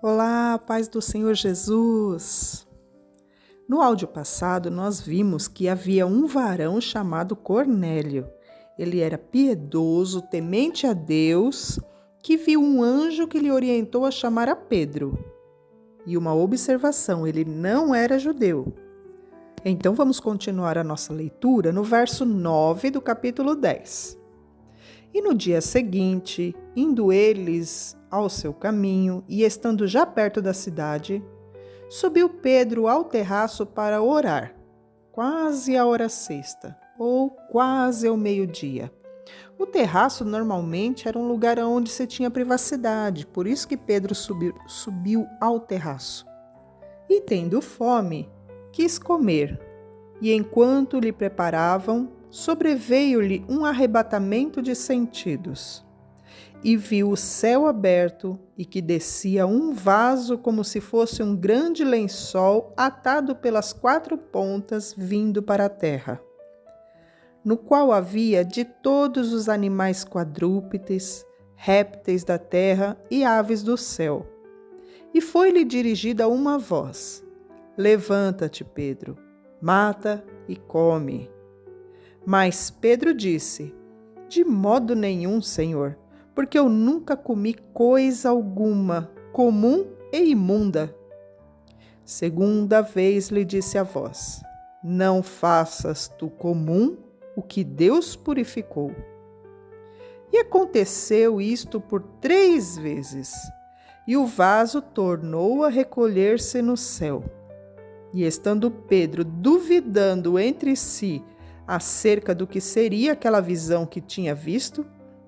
Olá, paz do Senhor Jesus! No áudio passado, nós vimos que havia um varão chamado Cornélio. Ele era piedoso, temente a Deus, que viu um anjo que lhe orientou a chamar a Pedro. E uma observação, ele não era judeu. Então vamos continuar a nossa leitura no verso 9 do capítulo 10. E no dia seguinte, indo eles ao seu caminho e estando já perto da cidade, subiu Pedro ao terraço para orar, quase a hora sexta, ou quase ao meio-dia. O terraço normalmente era um lugar onde se tinha privacidade, por isso que Pedro subiu ao terraço. E tendo fome, quis comer, e enquanto lhe preparavam, sobreveio-lhe um arrebatamento de sentidos. E viu o céu aberto e que descia um vaso como se fosse um grande lençol atado pelas 4 pontas vindo para a terra, no qual havia de todos os animais quadrúpedes, répteis da terra e aves do céu. E foi-lhe dirigida uma voz: Levanta-te, Pedro, mata e come. Mas Pedro disse: De modo nenhum, Senhor, porque eu nunca comi coisa alguma, comum e imunda. Segunda vez lhe disse a voz: Não faças tu comum o que Deus purificou. E aconteceu isto por 3 vezes, e o vaso tornou a recolher-se no céu. E estando Pedro duvidando entre si acerca do que seria aquela visão que tinha visto,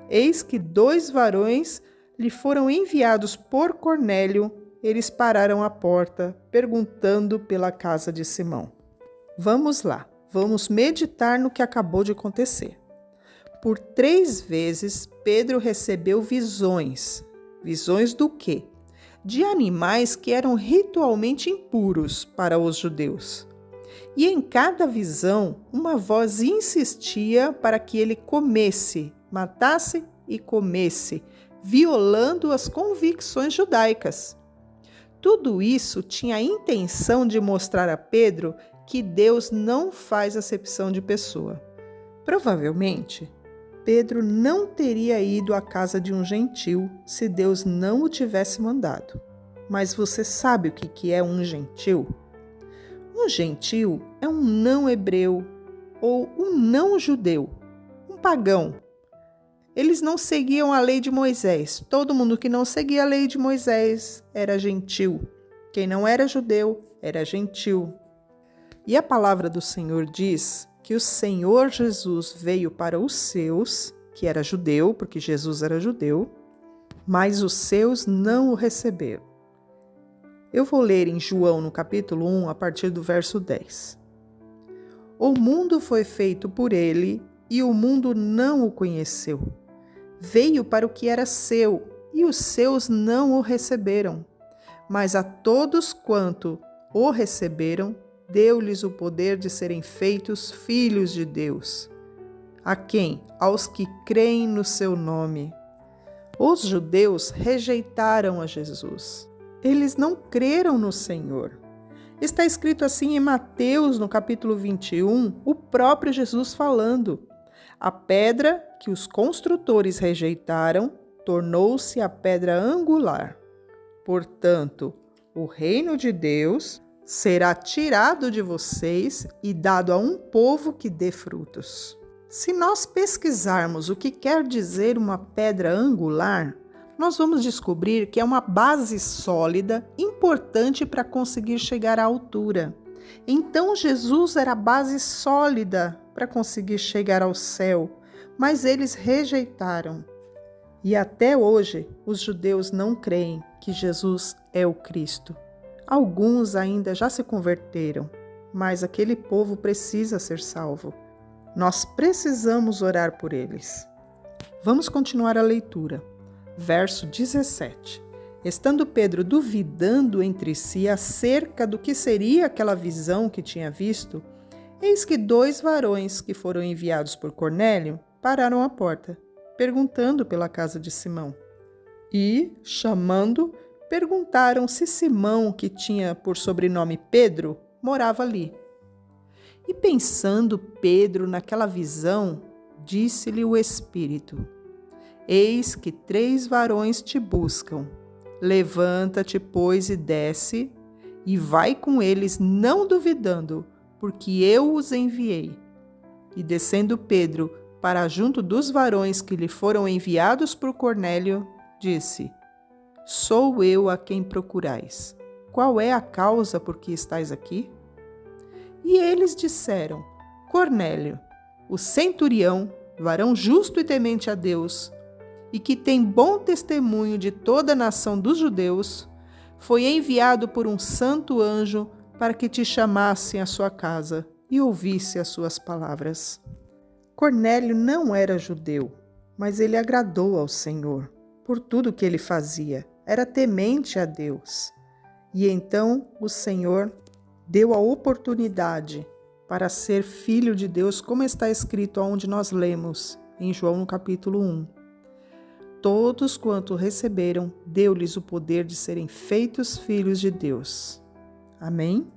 eis que 2 varões lhe foram enviados por Cornélio. Eles pararam à porta, perguntando pela casa de Simão. Vamos lá, vamos meditar no que acabou de acontecer. Por 3 vezes, Pedro recebeu visões. Visões do quê? De animais que eram ritualmente impuros para os judeus. E em cada visão, uma voz insistia para que ele comesse, matasse e comesse, violando as convicções judaicas. Tudo isso tinha a intenção de mostrar a Pedro que Deus não faz acepção de pessoa. Provavelmente, Pedro não teria ido à casa de um gentil se Deus não o tivesse mandado. Mas você sabe o que é um gentil? Um gentil é um não-hebreu ou um não-judeu, um pagão. Eles não seguiam a lei de Moisés. Todo mundo que não seguia a lei de Moisés era gentil. Quem não era judeu era gentil. E a palavra do Senhor diz que o Senhor Jesus veio para os seus, que era judeu, porque Jesus era judeu, mas os seus não o receberam. Eu vou ler em João, no capítulo 1, a partir do verso 10. O mundo foi feito por ele, e o mundo não o conheceu. Veio para o que era seu, e os seus não o receberam. Mas a todos quanto o receberam, deu-lhes o poder de serem feitos filhos de Deus. A quem? Aos que creem no seu nome. Os judeus rejeitaram a Jesus. Eles não creram no Senhor. Está escrito assim em Mateus, no capítulo 21, o próprio Jesus falando. A pedra que os construtores rejeitaram tornou-se a pedra angular. Portanto, o reino de Deus será tirado de vocês e dado a um povo que dê frutos. Se nós pesquisarmos o que quer dizer uma pedra angular, nós vamos descobrir que é uma base sólida, importante para conseguir chegar à altura. Então, Jesus era a base sólida para conseguir chegar ao céu, mas eles rejeitaram. E até hoje, os judeus não creem que Jesus é o Cristo. Alguns ainda já se converteram, mas aquele povo precisa ser salvo. Nós precisamos orar por eles. Vamos continuar a leitura. Verso 17. Estando Pedro duvidando entre si acerca do que seria aquela visão que tinha visto, eis que 2 varões que foram enviados por Cornélio pararam à porta, perguntando pela casa de Simão. E, chamando, perguntaram se Simão, que tinha por sobrenome Pedro, morava ali. E pensando Pedro naquela visão, disse-lhe o Espírito: Eis que 3 varões te buscam. Levanta-te, pois, e desce, e vai com eles, não duvidando, porque eu os enviei. E descendo Pedro para junto dos varões que lhe foram enviados por Cornélio, disse: Sou eu a quem procurais. Qual é a causa por que estais aqui? E eles disseram: Cornélio, o centurião, varão justo e temente a Deus, e que tem bom testemunho de toda a nação dos judeus, foi enviado por um santo anjo para que te chamasse à sua casa e ouvisse as suas palavras. Cornélio não era judeu, mas ele agradou ao Senhor por tudo que ele fazia. Era temente a Deus. E então o Senhor deu a oportunidade para ser filho de Deus, como está escrito onde nós lemos, em João no capítulo 1. Todos quanto receberam, deu-lhes o poder de serem feitos filhos de Deus. Amém?